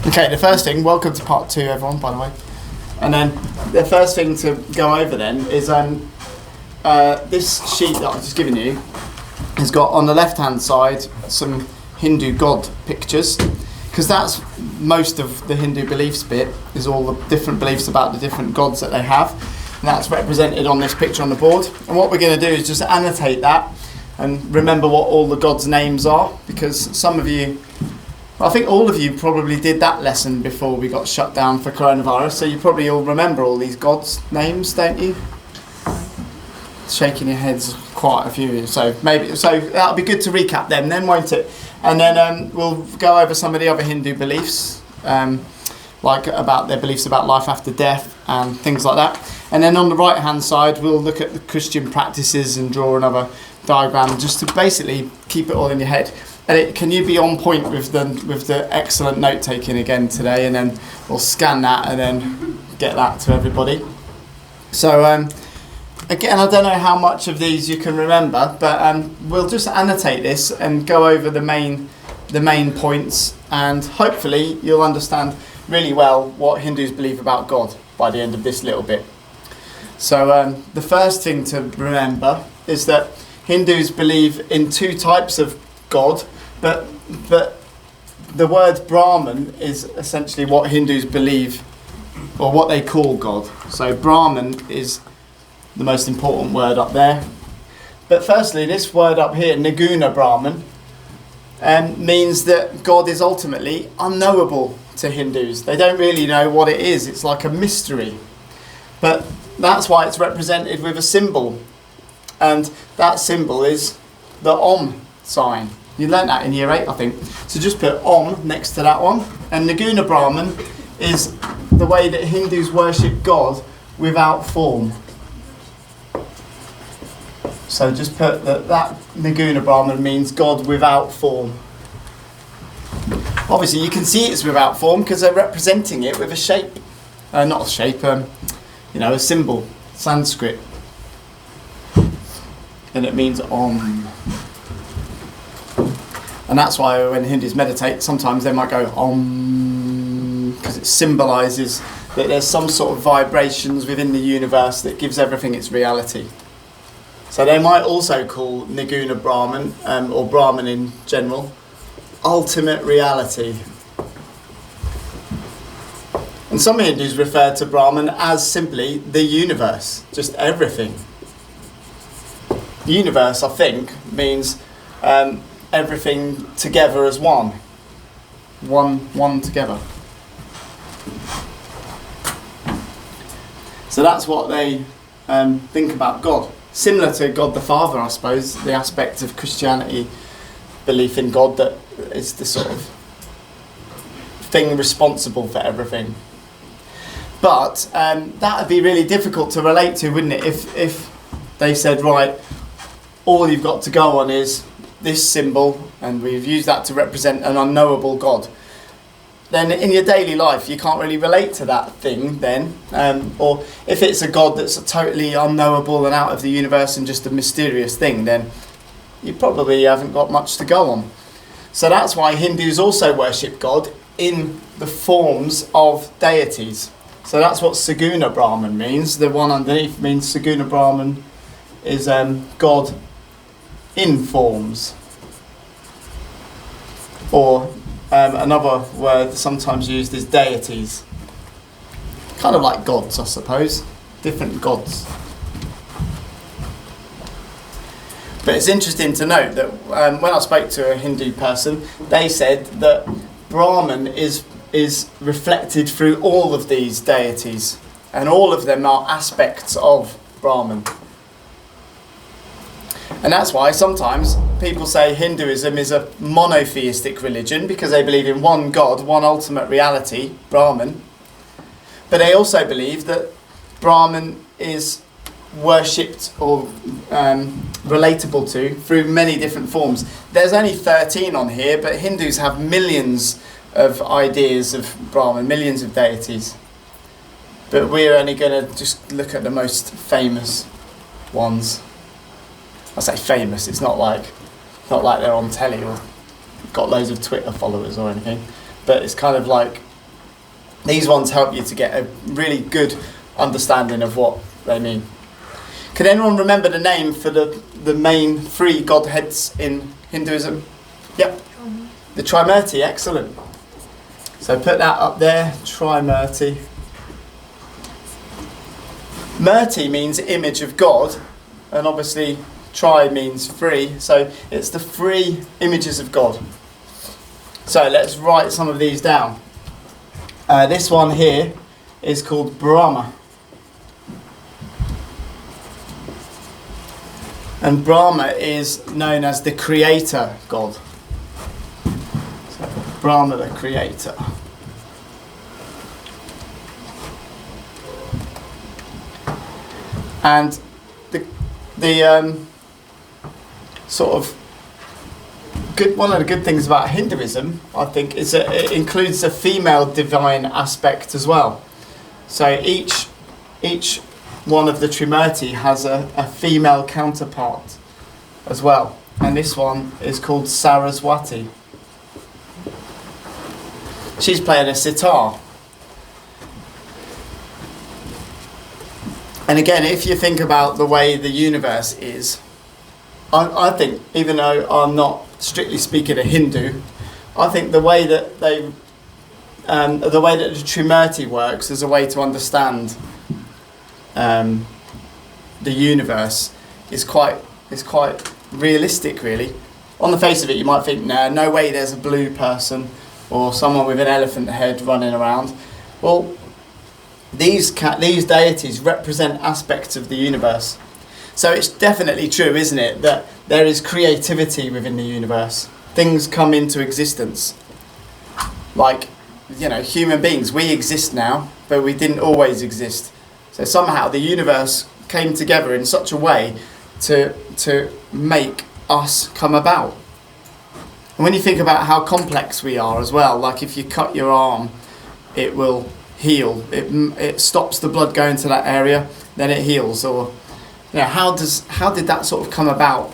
Okay, the first thing, welcome to part 2 everyone, by the way. And then the first thing to go over then is this sheet that I've just given you has got on the left hand side some Hindu god pictures, because that's most of the Hindu beliefs bit, is all the different beliefs about the different gods that they have, and that's represented on this picture on the board. And what we're going to do is just annotate that and remember what all the gods' names are, because some of you, I think all of you probably did that lesson before we got shut down for coronavirus, so you probably all remember all these gods' names, don't you? Shaking your heads, quite a few of you. So that'll be good to recap them then, won't it? And then we'll go over some of the other Hindu beliefs, like about their beliefs about life after death and things like that. And then on the right hand side, we'll look at the Christian practices and draw another diagram just to basically keep it all in your head. And can you be on point with the excellent note taking again today? And then we'll scan that and then get that to everybody. So again, I don't know how much of these you can remember, but we'll just annotate this and go over the main points, and hopefully you'll understand really well what Hindus believe about God by the end of this little bit. So the first thing to remember is that Hindus believe in 2 types of God, but the word Brahman is essentially what Hindus believe, or what they call God. So Brahman is the most important word up there. But firstly, this word up here, Niguna Brahman, means that God is ultimately unknowable to Hindus. They don't really know what it is. It's like a mystery. But that's why it's represented with a symbol. And that symbol is the Om sign. You learnt that in year 8, I think. So just put Om next to that one. And Niguna Brahman is the way that Hindus worship God without form. So just put that Niguna Brahman means God without form. Obviously you can see it's without form because they're representing it with a shape. Not a shape, a symbol, Sanskrit. And it means Om. And that's why when Hindus meditate, sometimes they might go Om, because it symbolises that there's some sort of vibrations within the universe that gives everything its reality. So they might also call Niguna Brahman, or Brahman in general, ultimate reality. And some Hindus refer to Brahman as simply the universe, just everything. The universe, I think, means everything together as one. One together. So that's what they think about God. Similar to God the Father, I suppose, the aspect of Christianity, belief in God that is the sort of thing responsible for everything. But that would be really difficult to relate to, wouldn't it? If they said, right, all you've got to go on is this symbol, and we've used that to represent an unknowable God. Then in your daily life, you can't really relate to that thing then. Or if it's a God that's totally unknowable and out of the universe and just a mysterious thing, then you probably haven't got much to go on. So that's why Hindus also worship God in the forms of deities. So that's what Saguna Brahman means. The one underneath means Saguna Brahman is God in forms. Or another word sometimes used is deities. Kind of like gods, I suppose. Different gods. But it's interesting to note that when I spoke to a Hindu person, they said that Brahman is reflected through all of these deities. And all of them are aspects of Brahman. And that's why sometimes people say Hinduism is a monotheistic religion because they believe in one God, one ultimate reality, Brahman. But they also believe that Brahman is worshipped or relatable to through many different forms. There's only 13 on here, but Hindus have millions of ideas of Brahman, millions of deities. But we're only going to just look at the most famous ones. I say famous, it's not like they're on telly or got loads of Twitter followers or anything, but it's kind of like These ones help you to get a really good understanding of what they mean. Can anyone remember the name for the main three godheads in Hinduism? Yep. The Trimurti, excellent. So put that up there, Trimurti. Murti means image of God, and obviously tri means three, so it's the three images of God. So let's write some of these down. This one here is called Brahma. And Brahma is known as the creator God. So Brahma, the creator. And the sort of one of the good things about Hinduism, I think, is that it includes a female divine aspect as well. So each one of the Trimurti has a female counterpart as well. And this one is called Saraswati. She's playing a sitar. And again, if you think about the way the universe is, I think, even though I'm not strictly speaking a Hindu, I think the way that the Trimurti works as a way to understand the universe is quite realistic, really. On the face of it, you might think, no way, there's a blue person or someone with an elephant head running around. Well, these deities represent aspects of the universe. So it's definitely true, isn't it, that there is creativity within the universe. Things come into existence. Like, human beings, we exist now, but we didn't always exist. So somehow the universe came together in such a way to make us come about. And when you think about how complex we are as well, like if you cut your arm, it will heal. It stops the blood going to that area, then it heals. Or how did that sort of come about?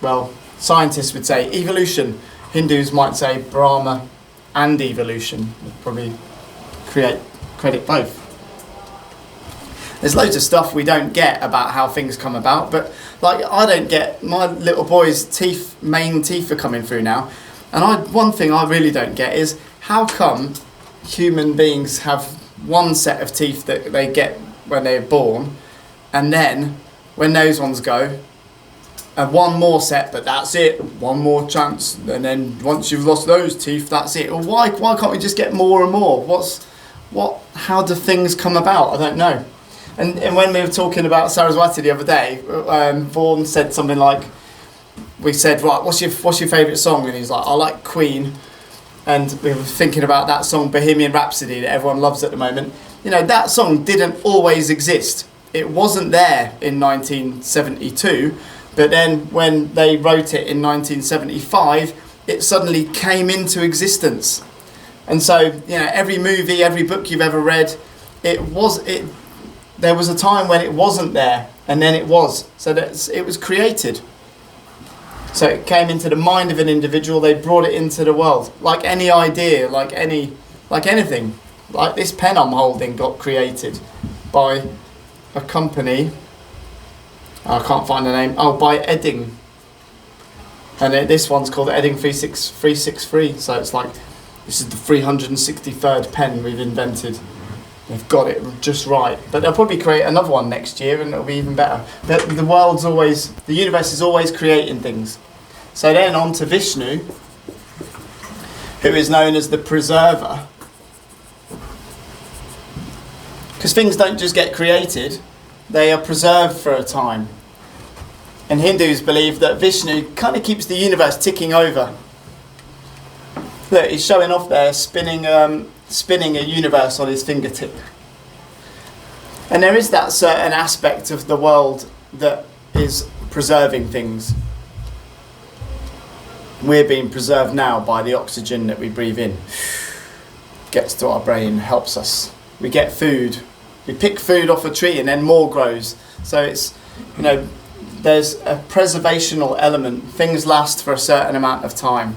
Well, scientists would say evolution. Hindus might say Brahma and evolution. Would probably credit both. There's loads of stuff we don't get about how things come about, but like I don't get, my little boy's main teeth are coming through now, and one thing I really don't get is how come human beings have one set of teeth that they get when they're born, and then when those ones go, one more set, but that's it, one more chance, and then once you've lost those teeth, that's it. Well, why can't we just get more and more? How do things come about? I don't know. And when we were talking about Saraswati the other day, Vaughan said something like, we said, right, what's your favourite song? And he's like, I like Queen. And we were thinking about that song, Bohemian Rhapsody, that everyone loves at the moment. That song didn't always exist. It wasn't there in 1972, but then when they wrote it in 1975, it suddenly came into existence. And so, every movie, every book you've ever read, there was a time when it wasn't there, and then it was. So it was created. So it came into the mind of an individual, they brought it into the world. Like any idea, like anything. Like this pen I'm holding got created by a company, I can't find the name, by Edding. And this one's called Edding 363, so it's like, this is the 363rd pen we've invented. They've got it just right. But they'll probably create another one next year and it'll be even better. The universe is always creating things. So then on to Vishnu, who is known as the preserver. Because things don't just get created, they are preserved for a time. And Hindus believe that Vishnu kind of keeps the universe ticking over. Look, he's showing off there, spinning a universe on his fingertip. And there is that certain aspect of the world that is preserving things. We're being preserved now by the oxygen that we breathe in. Gets to our brain, helps us. We get food. We pick food off a tree and then more grows. So it's, there's a preservational element. Things last for a certain amount of time.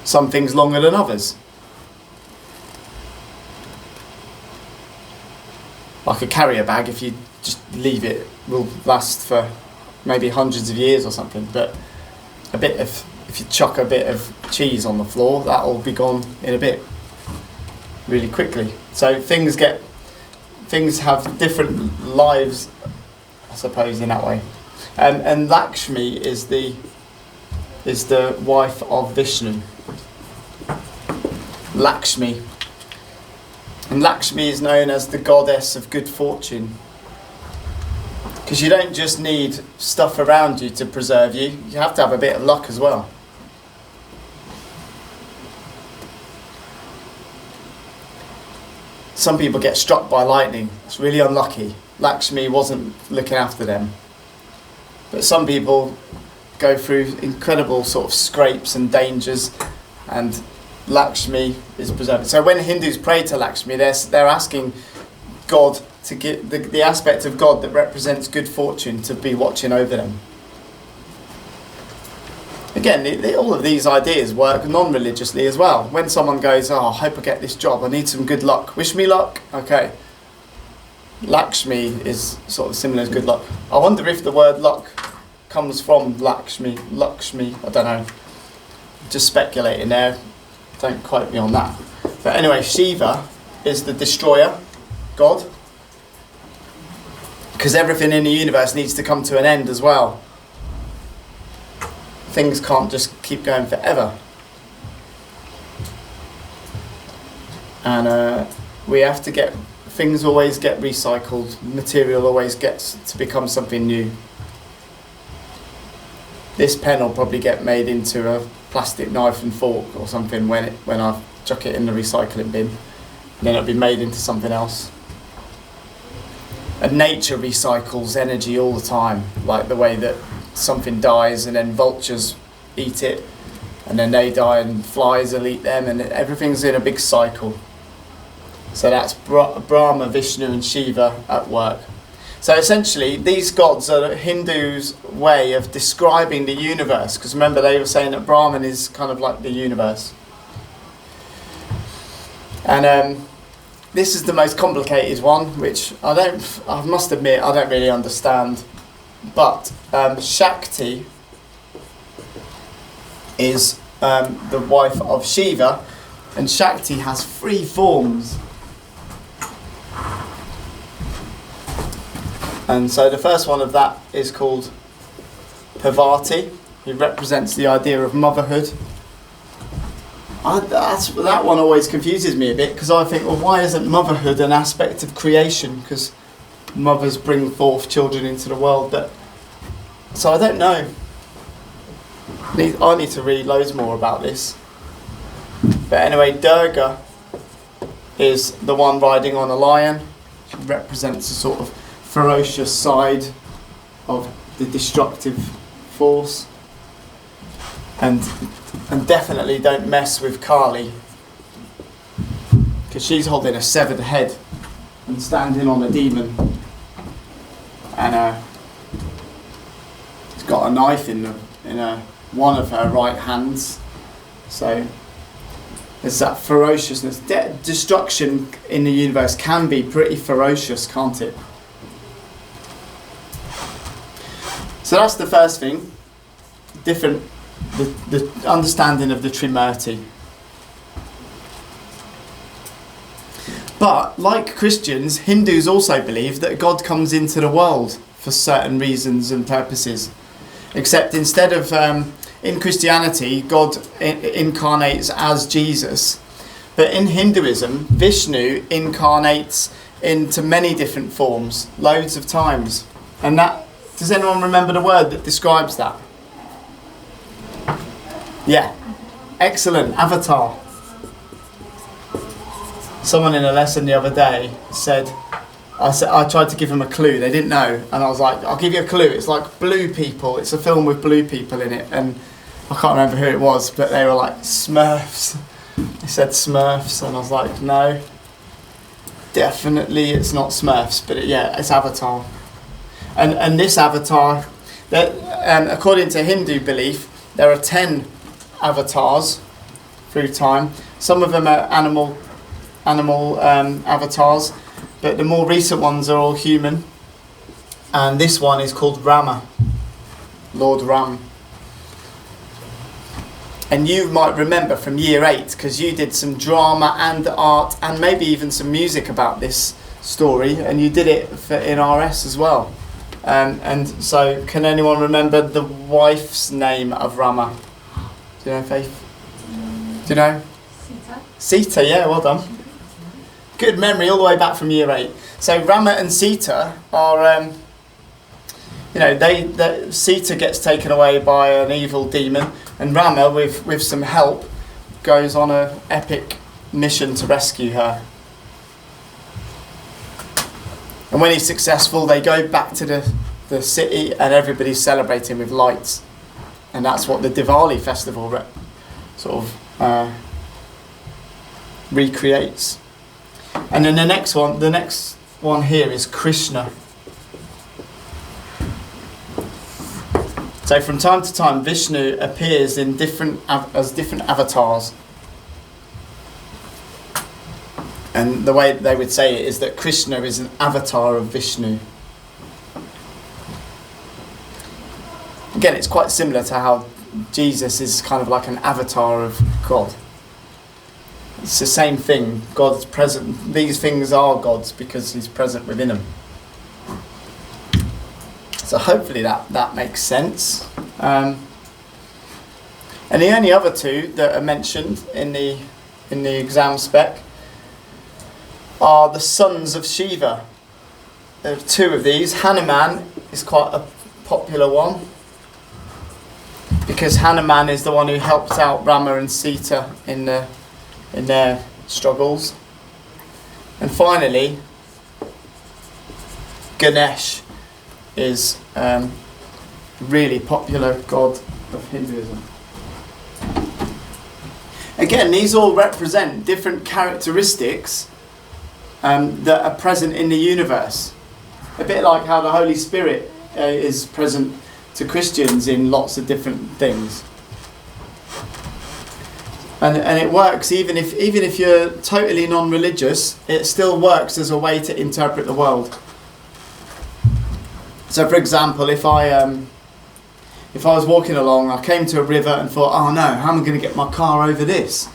Some things longer than others. like a carrier bag, if you just leave it, will last for maybe hundreds of years or something. But if you chuck a bit of cheese on the floor, that'll be gone in a bit, really quickly. So things have different lives, I suppose, in that way. And Lakshmi is the wife of Vishnu. Lakshmi. And Lakshmi is known as the goddess of good fortune. Because you don't just need stuff around you to preserve you, you have to have a bit of luck as well. Some people get struck by lightning. It's really unlucky. Lakshmi wasn't looking after them. But some people go through incredible sort of scrapes and dangers, and Lakshmi is preserved. So when Hindus pray to Lakshmi, they're asking God to get the aspect of God that represents good fortune to be watching over them. Again, all of these ideas work non-religiously as well. When someone goes, I hope I get this job, I need some good luck. Wish me luck? Okay. Lakshmi is sort of similar to good luck. I wonder if the word luck comes from Lakshmi, I don't know. Just speculating there. Don't quote me on that. But anyway, Shiva is the destroyer, God. Because everything in the universe needs to come to an end as well. Things can't just keep going forever. And we have to get, things always get recycled, material always gets to become something new. This pen will probably get made into a plastic knife and fork or something when I chuck it in the recycling bin. And then it'll be made into something else. And nature recycles energy all the time, like the way that something dies and then vultures eat it, and then they die and flies will eat them, and everything's in a big cycle. So that's Brahma, Vishnu and Shiva at work. So essentially these gods are Hindus' way of describing the universe, because remember they were saying that Brahman is kind of like the universe. And this is the most complicated one, which I must admit I don't really understand. But Shakti is the wife of Shiva, and Shakti has 3 forms. And so the first one of that is called Parvati, who represents the idea of motherhood. That one always confuses me a bit, because I think, well, why isn't motherhood an aspect of creation? Because mothers bring forth children into the world. So I don't know. I need to read loads more about this. But anyway, Durga is the one riding on a lion. She represents a sort of ferocious side of the destructive force. And definitely don't mess with Kali, because she's holding a severed head and standing on a demon, and she's got a knife in one of her right hands. So there's that ferociousness. Destruction in the universe can be pretty ferocious, can't it? So that's the first thing. The understanding of the Trimurti. But like Christians, Hindus also believe that God comes into the world for certain reasons and purposes. Except instead of, in Christianity, God incarnates as Jesus. But in Hinduism, Vishnu incarnates into many different forms, loads of times. And that, does anyone remember the word that describes that? Yeah, excellent, avatar. Someone in a lesson the other day said, I tried to give them a clue, they didn't know, and I was like, I'll give you a clue, it's like Blue People, it's a film with blue people in it, and I can't remember who it was, but they were like Smurfs. They said Smurfs, and I was like, no, definitely it's not Smurfs, but it's Avatar. And this Avatar, according to Hindu belief, there are 10 avatars through time. Some of them are animal avatars, but the more recent ones are all human. And this one is called Rama, Lord Ram. And you might remember from year 8, because you did some drama and art and maybe even some music about this story, and you did it in RS as well. And so, can anyone remember the wife's name of Rama? Do you know, Faith? Do you know? Sita, yeah, well done. Good memory all the way back from year 8. So Rama and Sita are, Sita gets taken away by an evil demon, and Rama, with some help, goes on an epic mission to rescue her. And when he's successful, they go back to the city, and everybody's celebrating with lights. And that's what the Diwali festival recreates. And then the next one here is Krishna. So from time to time, Vishnu appears in as different avatars. And the way they would say it is that Krishna is an avatar of Vishnu. Again, it's quite similar to how Jesus is kind of like an avatar of God. It's the same thing. God's present. These things are God's because he's present within them. So hopefully that makes sense. And the only other two that are mentioned in the exam spec are the sons of Shiva. There are two of these. Hanuman is quite a popular one, because Hanuman is the one who helped out Rama and Sita in their struggles. And finally, Ganesh is really popular god of Hinduism. Again, these all represent different characteristics that are present in the universe. A bit like how the Holy Spirit is present to Christians in lots of different things. And it works even if you're totally non-religious, it still works as a way to interpret the world. So for example, if I was walking along, I came to a river and thought, oh no, how am I going to get my car over this?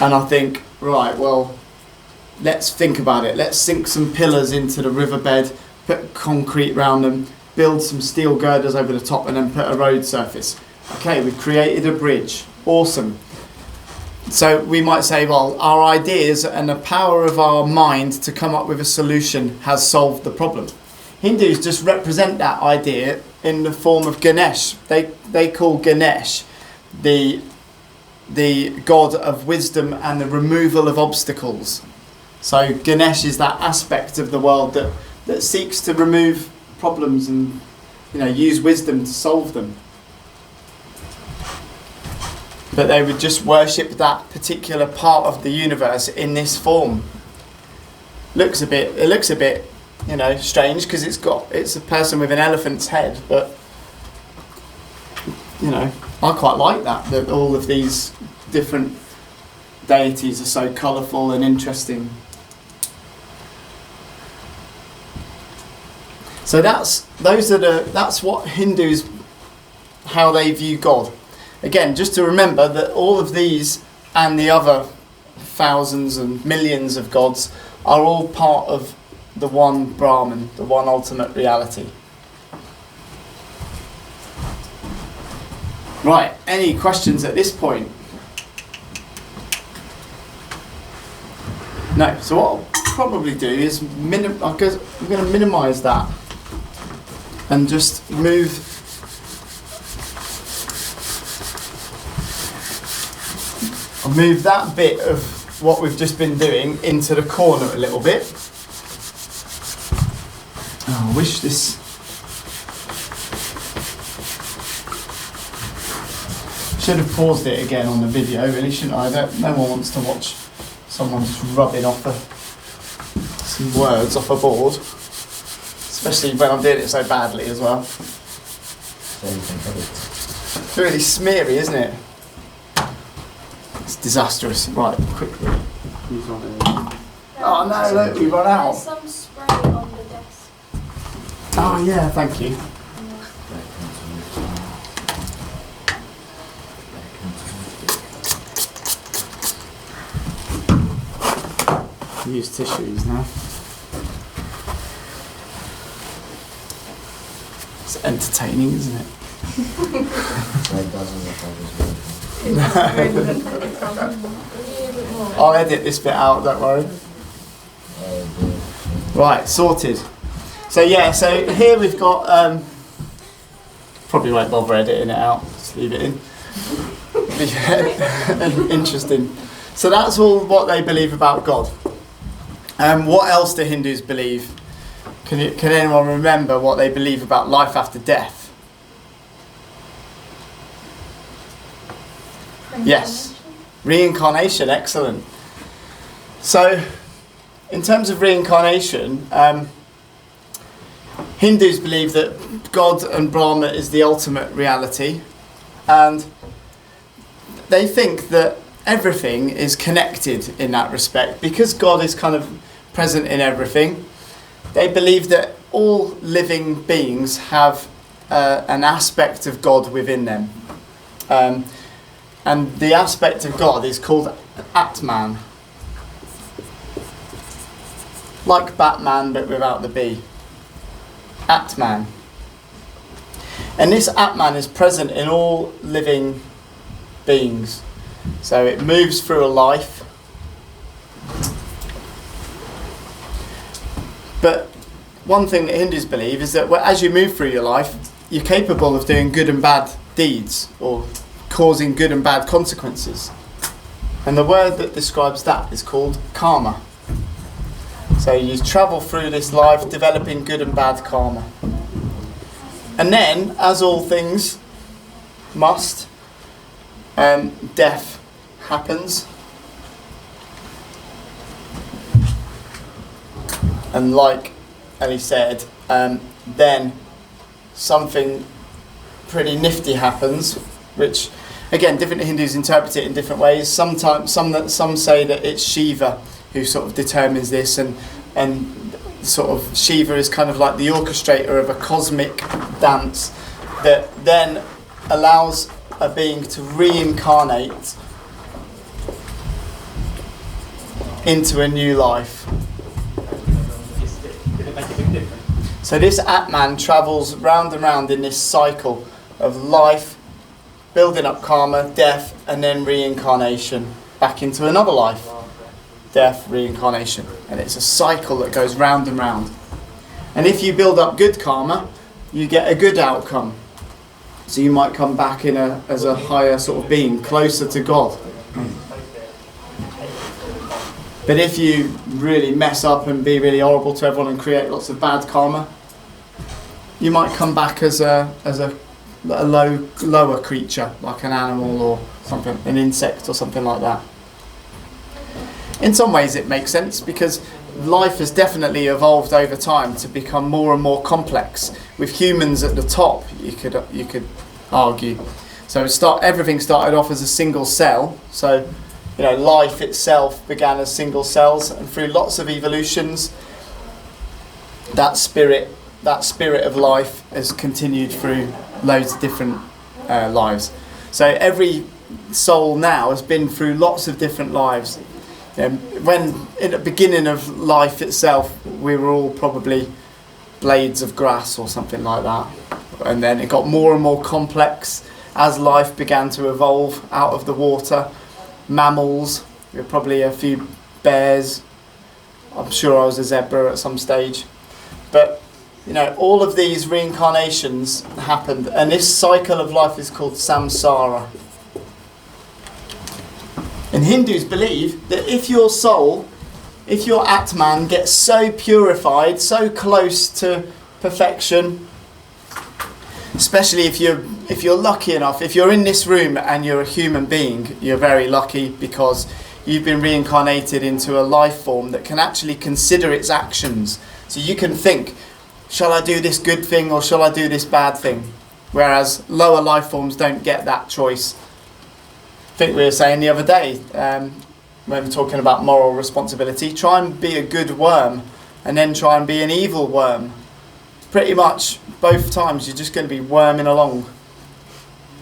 And I think, right, well, let's think about it. Let's sink some pillars into the riverbed, put concrete around them, build some steel girders over the top, and then put a road surface. Okay, we've created a bridge. Awesome. So we might say, well, our ideas and the power of our mind to come up with a solution has solved the problem. Hindus just represent that idea in the form of Ganesh. They call Ganesh the god of wisdom and the removal of obstacles. So Ganesh is that aspect of the world that seeks to remove problems and use wisdom to solve them. But they would just worship that particular part of the universe in this form. It looks a bit strange because it's a person with an elephant's head, but I quite like that all of these different deities are so colourful and interesting. So that's what Hindus, how they view God. Again, just to remember that all of these and the other thousands and millions of gods are all part of the one Brahman, the one ultimate reality. Right, any questions at this point? No, so what I'll probably do is I'm going to minimise that and just move that bit of what we've just been doing into the corner a little bit. Oh, I wish this... Should have paused it again on the video, really, shouldn't I? No one wants to watch someone just rubbing off some words off a board. Especially when I'm doing it so badly as well. It's really smeary, isn't it? It's disastrous. Right, quickly. Oh no, look, we run out. There's some spray on the desk. Oh yeah, thank you. Use tissues now. It's entertaining, isn't it? I'll edit this bit out, don't worry. Right, sorted. So yeah, so here we've got, probably won't bother editing it out, just leave it in. Interesting. So that's all what they believe about God. What else do Hindus believe? Can anyone remember what they believe about life after death? Yes. Reincarnation, excellent. So, in terms of reincarnation, Hindus believe that God and Brahma is the ultimate reality, and they think that everything is connected in that respect. Because God is kind of present in everything, they believe that all living beings have an aspect of God within them. And the aspect of God is called Atman. Like Batman, but without the B. Atman. And this Atman is present in all living beings. So it moves through a life. But one thing that Hindus believe is that as you move through your life, you're capable of doing good and bad deeds, or causing good and bad consequences. And the word that describes that is called karma. So you travel through this life developing good and bad karma. And then, as all things must, death happens. And like Ellie said, then something pretty nifty happens, which again, different Hindus interpret it in different ways. Sometimes some say that it's Shiva who sort of determines this, and sort of Shiva is kind of like the orchestrator of a cosmic dance that then allows a being to reincarnate into a new life. So this Atman travels round and round in this cycle of life, building up karma, death, and then reincarnation back into another life. Death, reincarnation. And it's a cycle that goes round and round. And if you build up good karma, you get a good outcome. So you might come back as a higher sort of being, closer to God. But if you really mess up and be really horrible to everyone and create lots of bad karma, you might come back as a lower creature, like an animal or something, an insect or something like that. In some ways it makes sense, because life has definitely evolved over time to become more and more complex, with humans at the top, you could argue. So everything started off as a single cell. So life itself began as single cells, and through lots of evolutions, that spirit of life has continued through loads of different lives. So every soul now has been through lots of different lives. When in the beginning of life itself, we were all probably blades of grass or something like that, and then it got more and more complex as life began to evolve out of the water. Mammals, there were probably a few bears. I'm sure I was a zebra at some stage, but all of these reincarnations happened, and this cycle of life is called samsara. And Hindus believe that if your soul, if your Atman gets so purified, so close to perfection, especially if you're lucky enough, if you're in this room and you're a human being, you're very lucky, because you've been reincarnated into a life form that can actually consider its actions. So you can think, shall I do this good thing or shall I do this bad thing? Whereas lower life forms don't get that choice. I think we were saying the other day, when we're talking about moral responsibility. Try and be a good worm, and then try and be an evil worm. Pretty much both times you're just going to be worming along.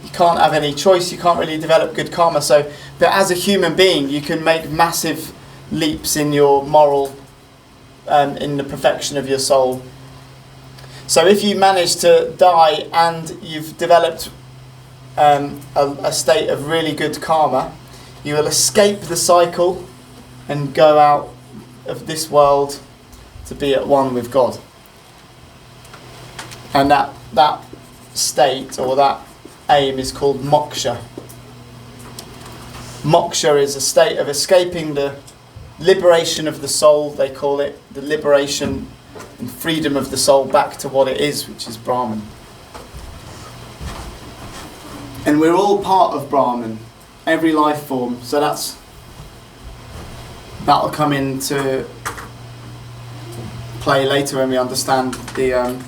You can't have any choice, you can't really develop good karma. So, but as a human being, you can make massive leaps in your moral, in the perfection of your soul. So if you manage to die and you've developed a state of really good karma, you will escape the cycle and go out of this world to be at one with God. And that state, or that aim, is called moksha. Moksha is a state of escaping the liberation of the soul, they call it, the liberation and freedom of the soul back to what it is, which is Brahman. And we're all part of Brahman, every life form. So that'll come into play later when we understand the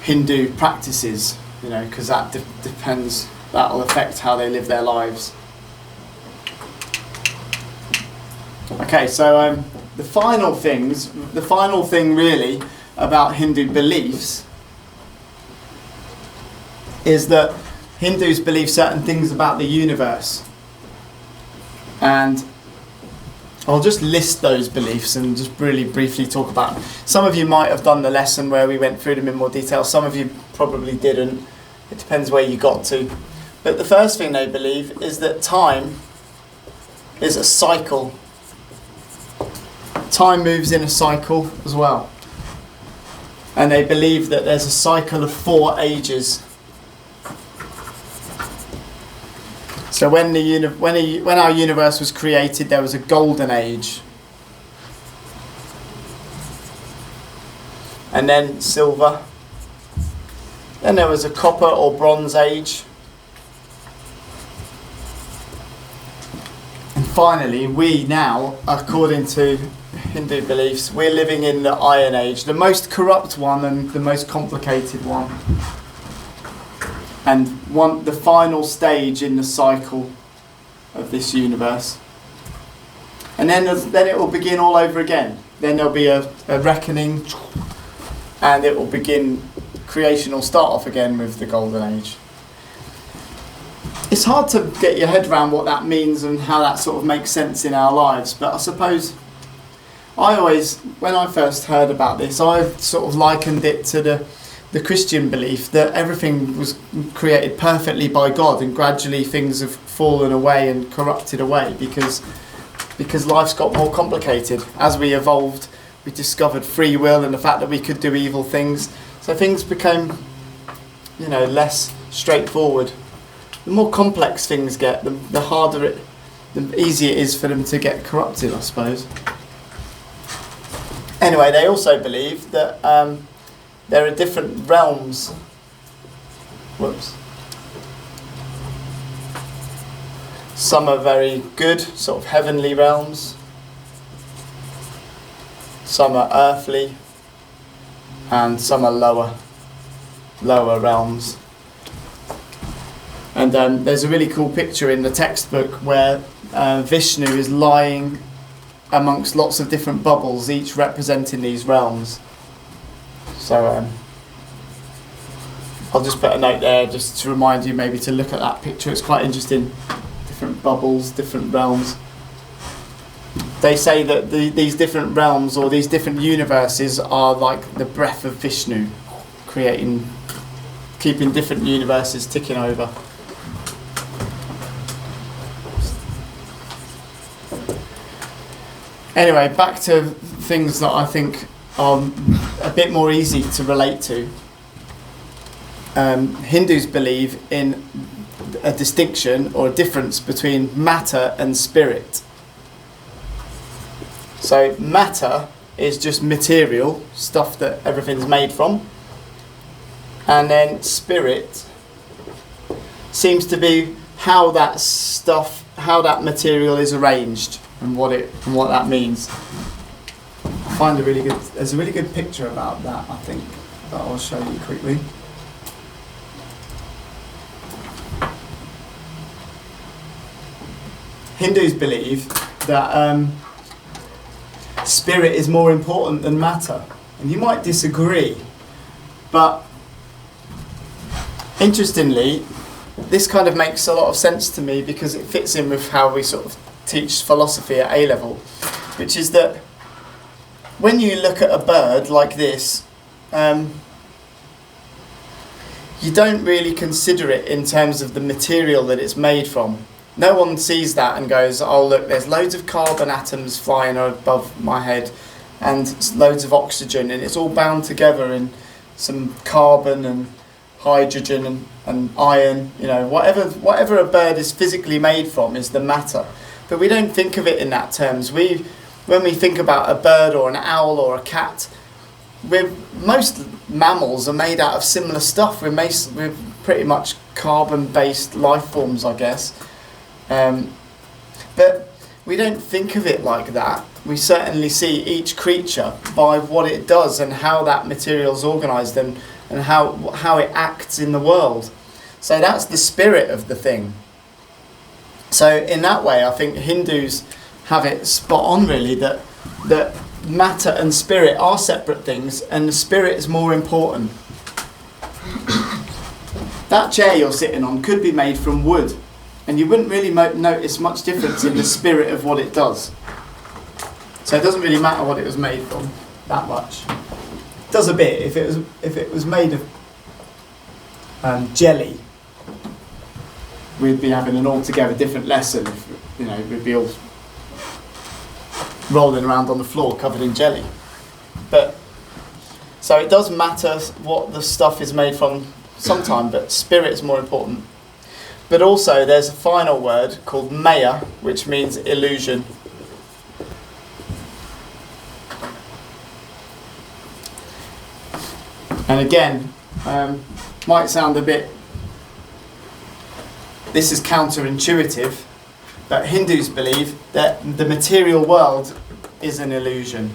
Hindu practices, because that depends, that'll affect how they live their lives. Okay, so the final thing really about Hindu beliefs is that Hindus believe certain things about the universe. And I'll just list those beliefs and just really briefly talk about them. Some of you might have done the lesson where we went through them in more detail. Some of you probably didn't. It depends where you got to. But the first thing they believe is that time is a cycle. Time moves in a cycle as well. And they believe that there's a cycle of 4 ages. So when our universe was created, there was a golden age. And then silver. Then there was a copper or bronze age. And finally, we now, according to Hindu beliefs, we're living in the Iron Age, the most corrupt one and the most complicated one. And the final stage in the cycle of this universe. And then it will begin all over again. Then there'll be a reckoning, and it will begin, creation will start off again with the Golden Age. It's hard to get your head around what that means and how that sort of makes sense in our lives, but I suppose when I first heard about this, I sort of likened it to the Christian belief that everything was created perfectly by God, and gradually things have fallen away and corrupted away because life's got more complicated. As we evolved, we discovered free will and the fact that we could do evil things. So things became, less straightforward. The more complex things get, the easier it is for them to get corrupted, I suppose. Anyway, they also believe that there are different realms. Some are very good, sort of heavenly realms. Some are earthly. And some are lower realms. And there's a really cool picture in the textbook where Vishnu is lying amongst lots of different bubbles, each representing these realms. So I'll just put a note there just to remind you maybe to look at that picture. It's quite interesting. Different bubbles, different realms. They say that these different realms or these different universes are like the breath of Vishnu, keeping different universes ticking over. Anyway, back to things that I think are a bit more easy to relate to. Hindus believe in a distinction or a difference between matter and spirit. So matter is just material, stuff that everything's made from. And then spirit seems to be how that material is arranged and what that means. I find there's a really good picture about that, I think, that I'll show you quickly. Hindus believe that spirit is more important than matter. And you might disagree, but interestingly, this kind of makes a lot of sense to me because it fits in with how we sort of teach philosophy at A level, which is that when you look at a bird like this, you don't really consider it in terms of the material that it's made from. No one sees that and goes, oh look, there's loads of carbon atoms flying above my head and loads of oxygen, and it's all bound together in some carbon and hydrogen and iron, you know, whatever a bird is physically made from is the matter. But we don't think of it in that terms. When we think about a bird or an owl or a cat, most mammals are made out of similar stuff. We're pretty much carbon-based life forms, I guess. But we don't think of it like that. We certainly see each creature by what it does and how that material is organised and how it acts in the world. So that's the spirit of the thing. So in that way, I think Hindus have it spot on, really, that matter and spirit are separate things, and the spirit is more important. That chair you're sitting on could be made from wood, and you wouldn't really notice much difference in the spirit of what it does. So it doesn't really matter what it was made from that much. It does a bit if it was made of jelly. We'd be having an altogether different lesson. You know, we'd be all rolling around on the floor covered in jelly. But so it does matter what the stuff is made from sometime, but spirit is more important. But also there's a final word called maya, which means illusion. And again, might sound a bit, this is counterintuitive, but Hindus believe that the material world is an illusion.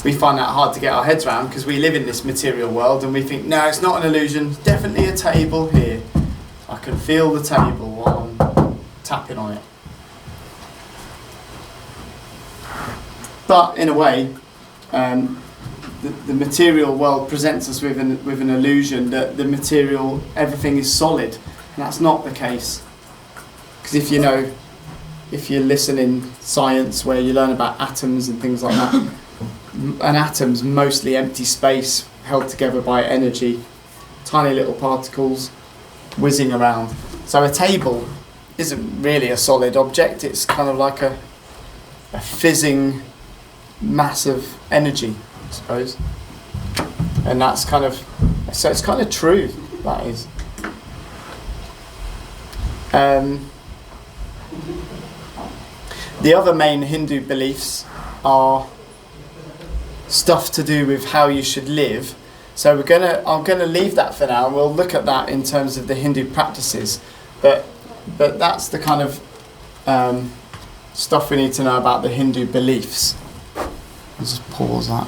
We find that hard to get our heads around because we live in this material world and we think, no, it's not an illusion, it's definitely a table here. I can feel the table while I'm tapping on it. But in a way, the material world presents us with an illusion that the material, everything is solid, and that's not the case. Because if you listen in science where you learn about atoms and things like that, an atom's mostly empty space held together by energy, tiny little particles whizzing around. So a table isn't really a solid object, it's kind of like a fizzing mass of energy, I suppose. And that's kind of, so it's kind of true, that is. The other main Hindu beliefs are stuff to do with how you should live. So I'm gonna leave that for now, and we'll look at that in terms of the Hindu practices. But that's the kind of stuff we need to know about the Hindu beliefs. I'll just pause that.